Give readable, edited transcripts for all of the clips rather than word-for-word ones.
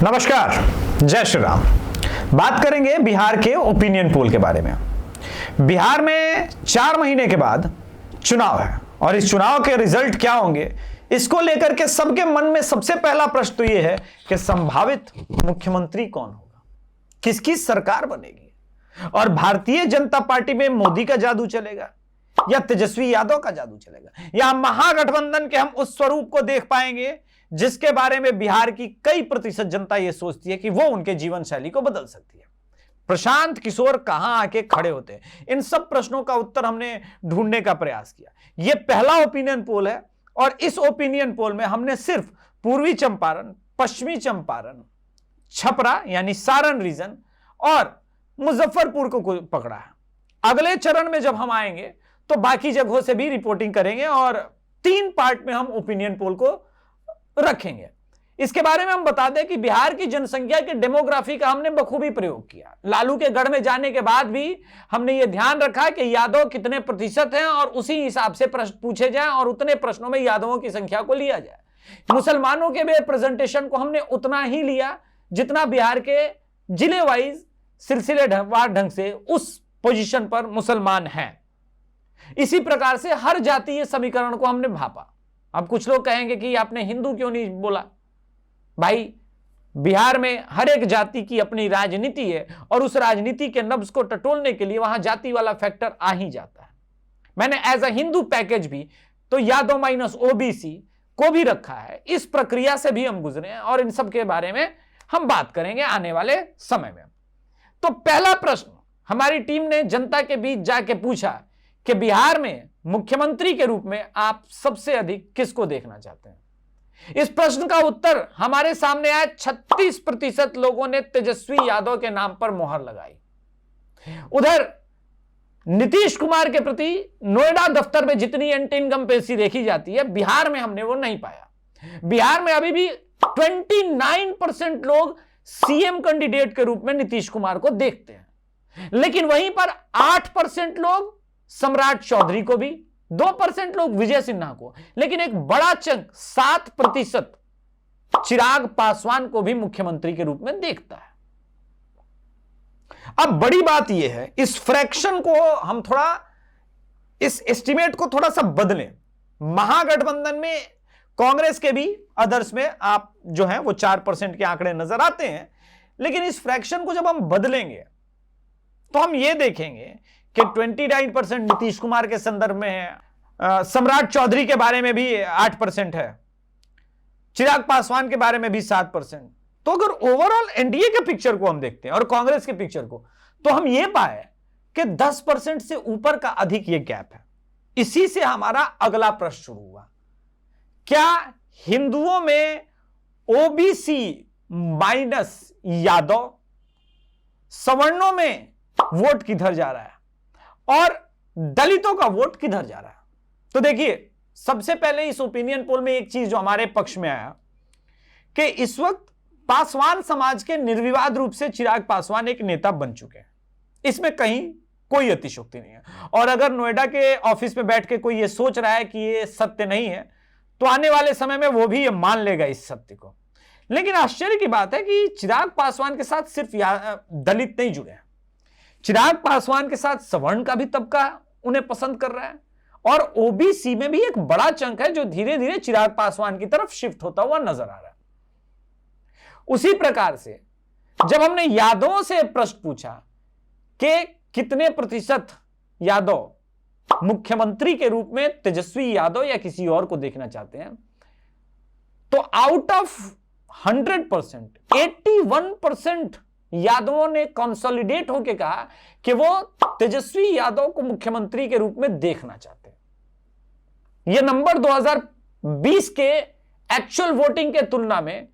नमस्कार, जय श्री राम। बात करेंगे बिहार के ओपिनियन पोल के बारे में। बिहार में 4 महीने के बाद चुनाव है और इस चुनाव के रिजल्ट क्या होंगे, इसको लेकर के सबके मन में सबसे पहला प्रश्न तो यह है कि संभावित मुख्यमंत्री कौन होगा, किसकी सरकार बनेगी और भारतीय जनता पार्टी में मोदी का जादू चलेगा या तेजस्वी यादव का जादू चलेगा या महागठबंधन के हम उस स्वरूप को देख पाएंगे जिसके बारे में बिहार की कई प्रतिशत जनता यह सोचती है कि वो उनके जीवन शैली को बदल सकती है। प्रशांत किशोर कहां आके खड़े होते हैं, इन सब प्रश्नों का उत्तर हमने ढूंढने का प्रयास किया। यह पहला ओपिनियन पोल है और इस ओपिनियन पोल में हमने सिर्फ पूर्वी चंपारण, पश्चिमी चंपारण, छपरा यानी सारण रीजन और मुजफ्फरपुर को पकड़ा है। अगले चरण में जब हम आएंगे तो बाकी जगहों से भी रिपोर्टिंग करेंगे और 3 पार्ट में हम ओपिनियन पोल को रखेंगे। इसके बारे में हम बता दें कि बिहार की जनसंख्या के डेमोग्राफी का हमने बखूबी प्रयोग किया। लालू के गढ़ में जाने के बाद भी हमने यह ध्यान रखा कि यादव कितने प्रतिशत हैं और उसी हिसाब से प्रश्न पूछे जाएं और उतने प्रश्नों में यादवों की संख्या को लिया जाए। मुसलमानों के रिप्रेजेंटेशन को हमने उतना ही लिया जितना बिहार के जिले वाइज सिलसिलेवार ढंग से उस पोजीशन पर मुसलमान हैं। इसी प्रकार से हर जातीय समीकरण को हमने भापा। अब कुछ लोग कहेंगे कि आपने हिंदू क्यों नहीं बोला? भाई, बिहार में हर एक जाति की अपनी राजनीति है और उस राजनीति के नब्ज को टटोलने के लिए वहां जाति वाला फैक्टर आ ही जाता है। मैंने एज अ हिंदू पैकेज भी तो यादव माइनस ओबीसी को भी रखा है। इस प्रक्रिया से भी हम गुजरे हैं और इन सब के बारे में हम बात करेंगे आने वाले समय में। तो पहला प्रश्न हमारी टीम ने जनता के बीच जाके पूछा कि बिहार में मुख्यमंत्री के रूप में आप सबसे अधिक किसको देखना चाहते हैं। इस प्रश्न का उत्तर हमारे सामने आया। 36% लोगों ने तेजस्वी यादव के नाम पर मोहर लगाई। उधर नीतीश कुमार के प्रति नोएडा दफ्तर में जितनी एंटी इनकम्बेंसी देखी जाती है, बिहार में हमने वो नहीं पाया। बिहार में अभी भी 29% लोग सीएम कैंडिडेट के रूप में नीतीश कुमार को देखते हैं, लेकिन वहीं पर 8% लोग सम्राट चौधरी को भी, 2% लोग विजय सिन्हा को, लेकिन एक बड़ा चंक 7% चिराग पासवान को भी मुख्यमंत्री के रूप में देखता है। अब बड़ी बात यह है, इस फ्रैक्शन को हम थोड़ा, इस एस्टिमेट को थोड़ा सा बदलें। महागठबंधन में कांग्रेस के भी अदर्स में आप जो है वो 4% के आंकड़े नजर आते हैं, लेकिन इस फ्रैक्शन को जब हम बदलेंगे तो हम ये देखेंगे कि 29% नीतीश कुमार के संदर्भ में है, सम्राट चौधरी के बारे में भी 8% है, चिराग पासवान के बारे में भी 7%। तो अगर ओवरऑल एनडीए के पिक्चर को हम देखते हैं और कांग्रेस के पिक्चर को, तो हम ये पाए कि 10% से ऊपर का अधिक ये गैप है। इसी से हमारा अगला प्रश्न शुरू हुआ, क्या हिंदुओं में ओबीसी माइनस यादव, सवर्णों में वोट किधर जा रहा है और दलितों का वोट किधर जा रहा है? तो देखिए, सबसे पहले इस ओपिनियन पोल में एक चीज जो हमारे पक्ष में आया कि इस वक्त पासवान समाज के निर्विवाद रूप से चिराग पासवान एक नेता बन चुके हैं। इसमें कहीं कोई अतिशयोक्ति नहीं है। और अगर नोएडा के ऑफिस में बैठ के कोई ये सोच रहा है कि ये सत्य नहीं है, तो आने वाले समय में वो भी ये मान लेगा इस सत्य को। लेकिन आश्चर्य की बात है कि चिराग पासवान के साथ सिर्फ दलित नहीं जुड़े हैं। चिराग पासवान के साथ सवर्ण का भी तबका उन्हें पसंद कर रहा है और ओबीसी में भी एक बड़ा चंक है जो धीरे धीरे चिराग पासवान की तरफ शिफ्ट होता हुआ नजर आ रहा है। उसी प्रकार से जब हमने यादवों से प्रश्न पूछा कि कितने प्रतिशत यादव मुख्यमंत्री के रूप में तेजस्वी यादव या किसी और को देखना चाहते हैं, तो आउट ऑफ 100% 81% यादवों ने कंसोलिडेट होकर कहा कि वो तेजस्वी यादव को मुख्यमंत्री के रूप में देखना चाहते हैं। यह नंबर 2020 के एक्चुअल वोटिंग के तुलना में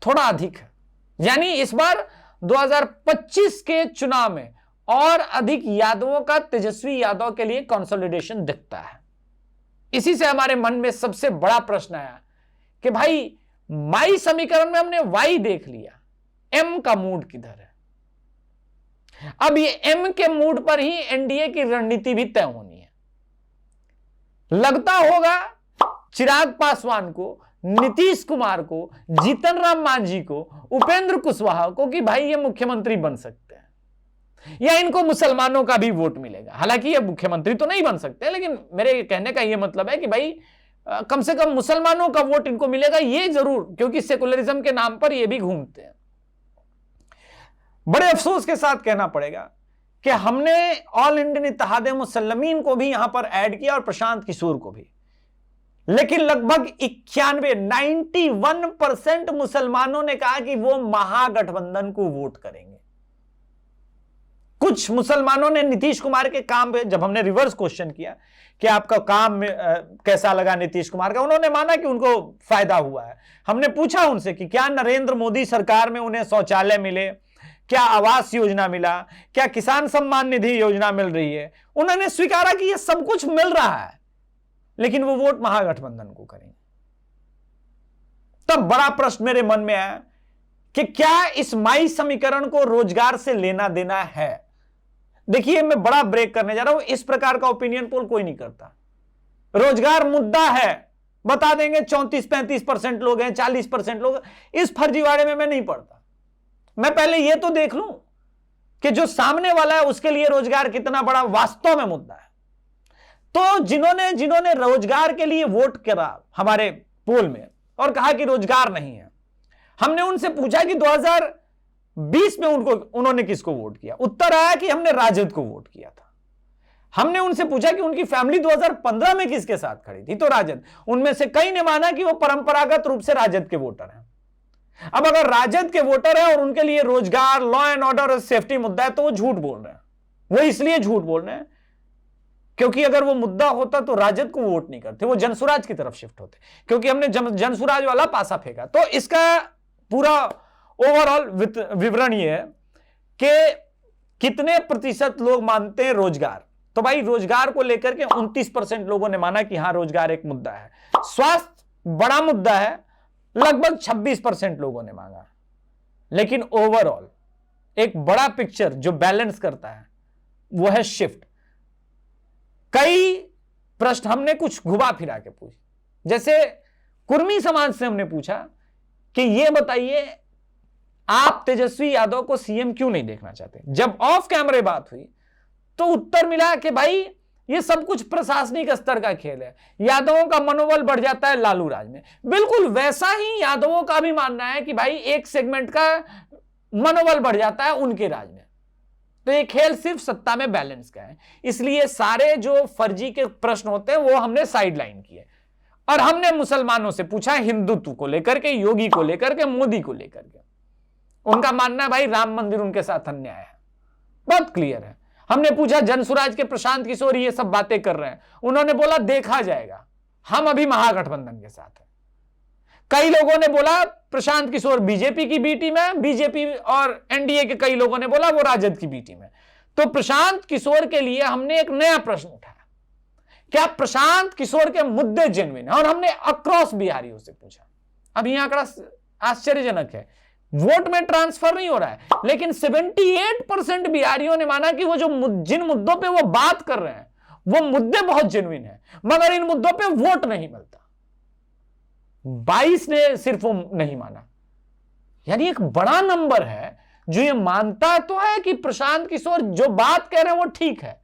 थोड़ा अधिक है, यानी इस बार 2025 के चुनाव में और अधिक यादवों का तेजस्वी यादव के लिए कंसोलिडेशन दिखता है। इसी से हमारे मन में सबसे बड़ा प्रश्न आया कि भाई, माई समीकरण में हमने वाई देख लिया, एम का मूड किधर है? अब ये एम के मूड पर ही एनडीए की रणनीति भी तय होनी है। लगता होगा चिराग पासवान को नीतीश कुमार को, जीतन राम मांझी को, उपेंद्र कुशवाहा को कि भाई ये मुख्यमंत्री बन सकते हैं या इनको मुसलमानों का भी वोट मिलेगा। हालांकि ये मुख्यमंत्री तो नहीं बन सकते, लेकिन मेरे कहने का ये मतलब है कि भाई कम से कम मुसलमानों का वोट इनको मिलेगा, ये जरूर, क्योंकि सेकुलरिज्म के नाम पर ये भी घूमते हैं। बड़े अफसोस के साथ कहना पड़ेगा कि हमने ऑल इंडियन इत्तेहाद मुसल्लमीन को भी यहां पर ऐड किया और प्रशांत किशोर को भी, लेकिन लगभग 91% मुसलमानों ने कहा कि वो महागठबंधन को वोट करेंगे। कुछ मुसलमानों ने नीतीश कुमार के काम पे, जब हमने रिवर्स क्वेश्चन किया कि आपका काम कैसा लगा नीतीश कुमार का, उन्होंने माना कि उनको फायदा हुआ है। हमने पूछा उनसे कि क्या नरेंद्र मोदी सरकार में उन्हें शौचालय मिले, क्या आवास योजना मिला, क्या किसान सम्मान निधि योजना मिल रही है। उन्होंने स्वीकारा कि यह सब कुछ मिल रहा है, लेकिन वो वोट महागठबंधन को करेंगे। तब बड़ा प्रश्न मेरे मन में आया कि क्या इस माई समीकरण को रोजगार से लेना देना है। देखिए, मैं बड़ा ब्रेक करने जा रहा हूं, इस प्रकार का ओपिनियन पोल कोई नहीं करता। रोजगार मुद्दा है, बता देंगे 34-35% लोग हैं, 40% लोग, इस फर्जीवाड़े में मैं नहीं पड़ता। मैं पहले यह तो देख लूं कि जो सामने वाला है उसके लिए रोजगार कितना बड़ा वास्तव में मुद्दा है। तो जिन्होंने रोजगार के लिए वोट करा हमारे पोल में और कहा कि रोजगार नहीं है, हमने उनसे पूछा कि 2020 में उन्होंने किसको वोट किया। उत्तर आया कि हमने राजद को वोट किया था। हमने उनसे पूछा कि उनकी फैमिली 2015 में किसके साथ खड़ी थी, तो राजद। उनमें से कई ने माना कि वो परंपरागत रूप से राजद के वोटर हैं। अब अगर राजद के वोटर है और उनके लिए रोजगार, लॉ एंड ऑर्डर और सेफ्टी मुद्दा है, तो वो झूठ बोल रहे हैं। वो इसलिए झूठ बोल रहे हैं क्योंकि अगर वो मुद्दा होता तो राजद को वोट नहीं करते, वो जनसुराज की तरफ शिफ्ट होते, क्योंकि हमने जनसुराज वाला पासा फेंका। तो इसका पूरा ओवरऑल विवरण ये है कि कितने प्रतिशत लोग मानते हैं रोजगार। तो भाई रोजगार को लेकर के 29% लोगों ने माना कि हां रोजगार एक मुद्दा है। स्वास्थ्य बड़ा मुद्दा है, लगभग 26% लोगों ने मांगा। लेकिन ओवरऑल एक बड़ा पिक्चर जो बैलेंस करता है वो है शिफ्ट। कई प्रश्न हमने कुछ घुमा फिरा के पूछे, जैसे कुर्मी समाज से हमने पूछा कि ये बताइए आप तेजस्वी यादव को सीएम क्यों नहीं देखना चाहते। जब ऑफ कैमरे बात हुई तो उत्तर मिला कि भाई ये सब कुछ प्रशासनिक स्तर का खेल है, यादवों का मनोबल बढ़ जाता है लालू राज में। बिल्कुल वैसा ही यादवों का भी मानना है कि भाई एक सेगमेंट का मनोबल बढ़ जाता है उनके राज में। तो ये खेल सिर्फ सत्ता में बैलेंस का है, इसलिए सारे जो फर्जी के प्रश्न होते हैं वो हमने साइडलाइन किए और हमने मुसलमानों से पूछा हिंदुत्व को लेकर के, योगी को लेकर के, मोदी को लेकर के। उनका मानना है भाई राम मंदिर उनके साथ अन्याय है, बहुत क्लियर है। हमने पूछा जनसुराज के प्रशांत किशोर ये सब बातें कर रहे हैं, उन्होंने बोला देखा जाएगा, हम अभी महागठबंधन के साथ हैं। कई लोगों ने बोला प्रशांत किशोर बीजेपी की बी टीम है, बीजेपी और एनडीए के कई लोगों ने बोला वो राजद की बी टीम है। तो प्रशांत किशोर के लिए हमने एक नया प्रश्न उठाया, क्या प्रशांत किशोर के मुद्दे जेन्युइन है, और हमने अक्रॉस बिहारियों से पूछा। अब यह आंकड़ा आश्चर्यजनक है, वोट में ट्रांसफर नहीं हो रहा है, लेकिन 78% बिहारियों ने माना कि वो जिन मुद्दों पे वो बात कर रहे हैं वो मुद्दे बहुत जेन्युइन है, मगर इन मुद्दों पे वोट नहीं मिलता। 22 ने सिर्फ वो नहीं माना, यानी एक बड़ा नंबर है जो ये मानता तो है कि प्रशांत किशोर जो बात कह रहे हैं वो ठीक है,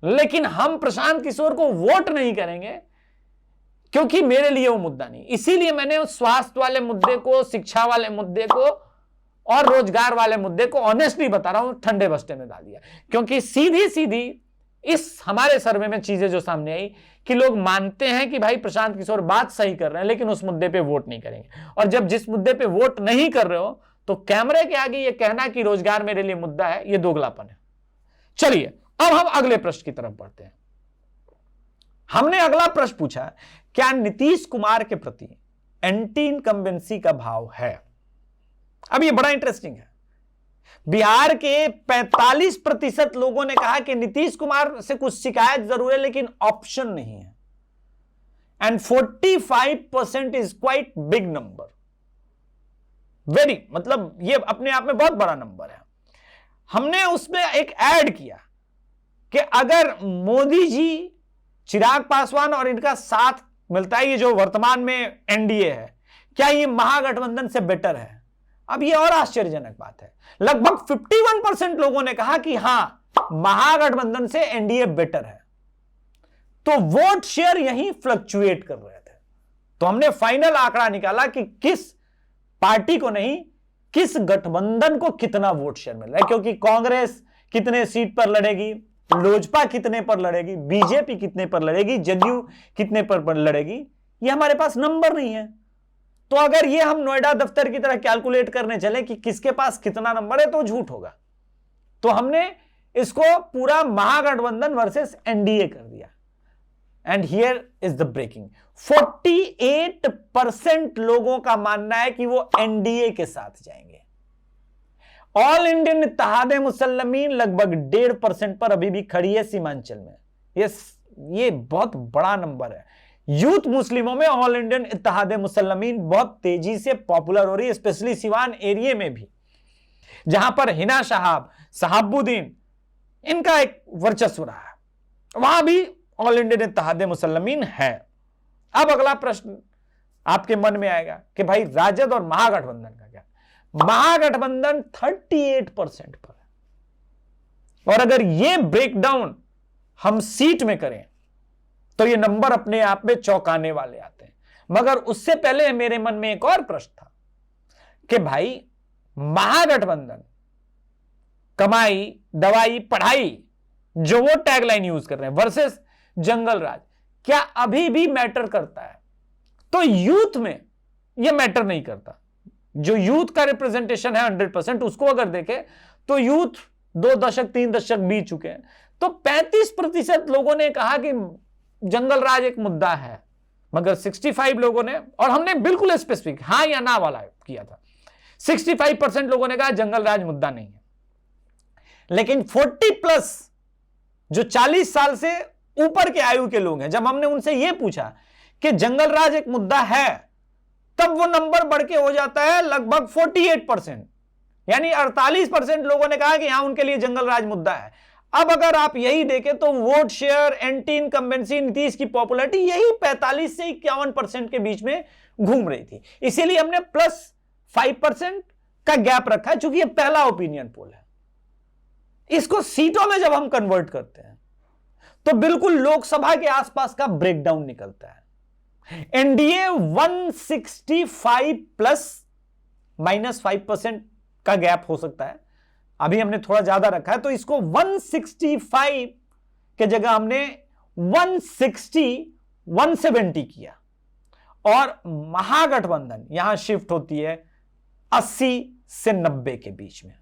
लेकिन हम प्रशांत किशोर को वोट नहीं करेंगे क्योंकि मेरे लिए वो मुद्दा नहीं। इसीलिए मैंने उस स्वास्थ्य वाले मुद्दे को, शिक्षा वाले मुद्दे को और रोजगार वाले मुद्दे को ऑनेस्टली बता रहा हूं ठंडे बस्ते में डाल दिया, क्योंकि सीधी सीधी इस हमारे सर्वे में चीजें जो सामने आई कि लोग मानते हैं कि भाई प्रशांत किशोर बात सही कर रहे हैं, लेकिन उस मुद्दे पे वोट नहीं करेंगे। और जब जिस मुद्दे पे वोट नहीं कर रहे हो तो कैमरे के आगे ये कहना कि रोजगार मेरे लिए मुद्दा है, ये दोगलापन है। चलिए अब हम अगले प्रश्न की तरफ बढ़ते हैं। हमने अगला प्रश्न पूछा, क्या नीतीश कुमार के प्रति एंटी इनकम्बेंसी का भाव है। अब ये बड़ा इंटरेस्टिंग है। बिहार के 45% लोगों ने कहा कि नीतीश कुमार से कुछ शिकायत जरूर है लेकिन ऑप्शन नहीं है, and 45% is quite big number, very, मतलब ये अपने आप में बहुत बड़ा नंबर है। हमने उसमें एक ऐड किया कि अगर मोदी जी, चिराग पासवान और इनका साथ मिलता है, ये जो वर्तमान में एनडीए है, क्या ये महागठबंधन से बेटर है? अब ये और आश्चर्यजनक बात है, लगभग 51% लोगों ने कहा कि हां महागठबंधन से एनडीए बेटर है। तो वोट शेयर यहीं फ्लक्चुएट कर रहे थे। तो हमने फाइनल आंकड़ा निकाला कि किस पार्टी को नहीं, किस गठबंधन को कितना वोट शेयर मिल रहा है, क्योंकि कांग्रेस कितने सीट पर लड़ेगी, लोजपा कितने पर लड़ेगी, बीजेपी कितने पर लड़ेगी, जदयू कितने पर लड़ेगी, ये हमारे पास नंबर नहीं है। तो अगर ये हम नोएडा दफ्तर की तरह कैलकुलेट करने चले कि किसके पास कितना नंबर है, तो झूठ होगा। तो हमने इसको पूरा महागठबंधन वर्सेस एनडीए कर दिया। And here is the breaking, 48% लोगों का मानना है कि वो एनडीए के साथ जाएंगे। ऑल इंडियन इत्तेहाद मुसल्लमीन लगभग 1.5% पर अभी भी खड़ी है सीमांचल में। ये बहुत बड़ा नंबर है। यूथ मुस्लिमों में ऑल इंडियन इत्तेहाद मुसल्लमीन बहुत तेजी से पॉपुलर हो रही है, स्पेशली सिवान एरिया में भी, जहां पर हिना शहाब, शहाबुद्दीन, इनका एक वर्चस्व रहा है, वहां भी ऑल इंडियन इत्तेहाद मुसल्लमीन है। अब अगला प्रश्न आपके मन में आएगा कि भाई राजद और महागठबंधन का क्या? महागठबंधन 38% पर है, और अगर ये ब्रेकडाउन हम सीट में करें तो ये नंबर अपने आप में चौंकाने वाले आते हैं। मगर उससे पहले मेरे मन में एक और प्रश्न था कि भाई महागठबंधन कमाई, दवाई, पढ़ाई, जो वो टैगलाइन यूज कर रहे हैं, वर्सेस जंगल राज, क्या अभी भी मैटर करता है? तो यूथ में यह मैटर नहीं करता। जो यूथ का रिप्रेजेंटेशन है 100%, उसको अगर देखें तो यूथ 2 दशक 3 दशक बीत चुके हैं। तो 35% लोगों ने कहा कि जंगल राज एक मुद्दा है, मगर 65 लोगों ने, और हमने बिल्कुल स्पेसिफिक हां या ना वाला किया था, 65% लोगों ने कहा जंगल राज मुद्दा नहीं है। लेकिन 40+ जो 40 साल से ऊपर के आयु के लोग हैं, जब हमने उनसे यह पूछा कि जंगल राज एक मुद्दा है, तब वो नंबर बढ़ के हो जाता है लगभग 48%, यानी 48% लोगों ने कहा कि यहां उनके लिए जंगल राज मुद्दा है। अब अगर आप यही देखें तो vote share, anti incumbency, Nitish की पॉपुलैरिटी यही 45 से 51% के बीच में घूम रही थी। इसीलिए हमने +5% का गैप रखा है, चूंकि यह पहला ओपिनियन पोल है। इसको सीटों में जब हम कन्वर्ट करते हैं तो बिल्कुल लोकसभा के आसपास का ब्रेकडाउन निकलता है। एनडीए 165 -5% का गैप हो सकता है, अभी हमने थोड़ा ज्यादा रखा है, तो इसको 165 के जगह हमने 160-170 किया, और महागठबंधन यहां शिफ्ट होती है 80 से 90 के बीच में।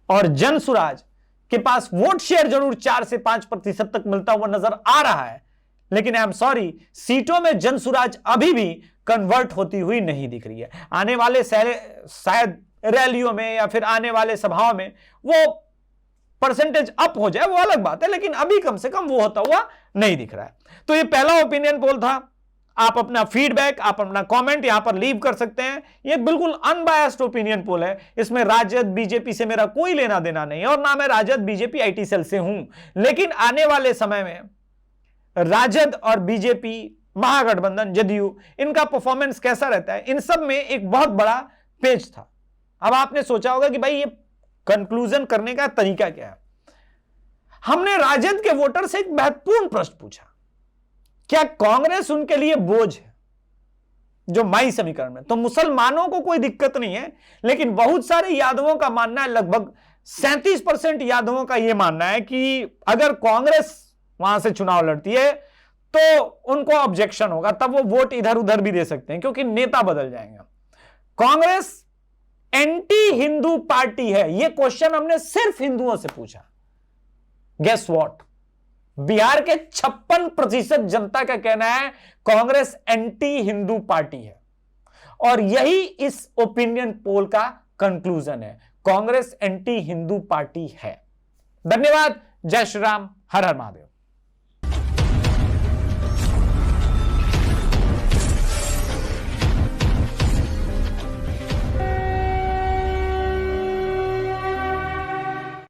और जनसुराज के पास वोट शेयर जरूर 4 से 5% तक मिलता हुआ नजर आ रहा है, लेकिन आई एम सॉरी, सीटों में जनसुराज अभी भी कन्वर्ट होती हुई नहीं दिख रही है। आने वाले शायद रैलियों में या फिर आने वाले सभाओं में वो परसेंटेज अप हो जाए, वो अलग बात है, लेकिन अभी कम से कम वो होता हुआ नहीं दिख रहा है। तो ये पहला ओपिनियन पोल था। आप अपना फीडबैक, आप अपना कमेंट यहां पर लीव कर सकते हैं। ये बिल्कुल अनबायस्ड ओपिनियन पोल है, इसमें राजद बीजेपी से मेरा कोई लेना देना नहीं है, और ना मैं राजद बीजेपी आईटी सेल से हूं। लेकिन आने वाले समय में राजद और बीजेपी, महागठबंधन, जदयू, इनका परफॉर्मेंस कैसा रहता है, इन सब में एक बहुत बड़ा पेज था। अब आपने सोचा होगा कि भाई ये कंक्लूजन करने का तरीका क्या है। हमने राजद के वोटर से एक महत्वपूर्ण प्रश्न पूछा, क्या कांग्रेस उनके लिए बोझ है जो माई समीकरण में? तो मुसलमानों को कोई दिक्कत नहीं है, लेकिन बहुत सारे यादवों का मानना है, लगभग 37% यादवों का यह मानना है कि अगर कांग्रेस वहां से चुनाव लड़ती है तो उनको ऑब्जेक्शन होगा, तब वो वोट इधर उधर भी दे सकते हैं क्योंकि नेता बदल जाएंगे। कांग्रेस एंटी हिंदू पार्टी है, यह क्वेश्चन हमने सिर्फ हिंदुओं से पूछा। गेस व्हाट, बिहार के 56% जनता का कहना है कांग्रेस एंटी हिंदू पार्टी है, और यही इस ओपिनियन पोल का कंक्लूजन है, कांग्रेस एंटी हिंदू पार्टी है। धन्यवाद। जय श्री राम। हर हर महादेव।